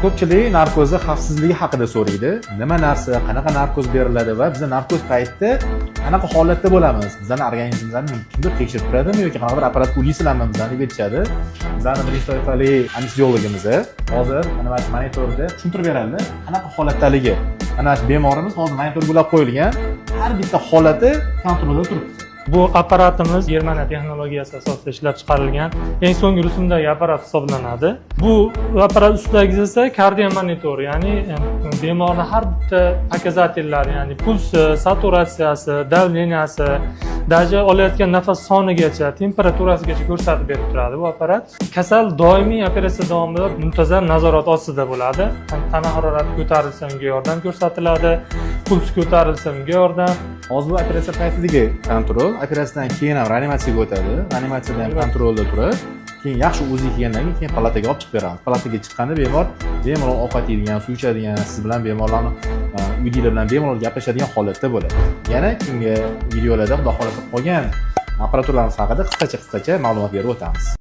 Ko'pchilik narkozni xavfsizligi haqida so'raydi. Nima narsa, qanaqa narkoz beriladi va biz narkoz paytida qanaqa holatda bo'lamiz? Bizning organizmimizni kimdir tekshirib turadimi yoki qanaqadir apparatga ulaysilarmi bizani deb aytishadi. Bizning birinchi toifali anesteziologimiz hozir mana shu monitorda tushuntirib beradi. Qanaqa holatdaligi. Mana shu bemorimiz hozir monitorga ulab qo'yilgan. Har bitta holati kontrolda turibdi. Bu apparatimiz Germaniya texnologiyasi asosida ishlab chiqarilgan eng so'nggi rusumdagi apparat hisoblanadi. Bu apparat ustidagi esa kardio monitor, ya'ni bemorning har bitta pokazatellari, ya'ni pulsi, saturatsiyasi, davleniyasi, даже olayotgan nafas sonigacha, temperaturasigacha ko'rsatib berib turadi bu apparat. Kasal doimiy operatsiya davomida muntazam nazorat ostida bo'ladi. Tana harorati ko'tarilsa unga yordam ko'rsatiladi, puls ko'tarilsa unga yordam. Hozir bu operatsiya paytidagi kontrol, operatsiyadan keyin ham reanimatsiyaga o'tadi. Reanimatsiyada ham kontrolda turib, keyin yaxshi o'ziga kelgandan keyin palataga olib chiqib beramiz. Palataga chiqqanda bemor bemalol ovqat yeydigan, suv ichadigan, siz bilan bemorlarni uydagilar bilan bemalol gaplashadigan holatda bo'ladi. Yana keyingi videolarda xudo xolasa qolgan apparaturalarimiz haqida qisqacha ma'lumot berib o'tamiz.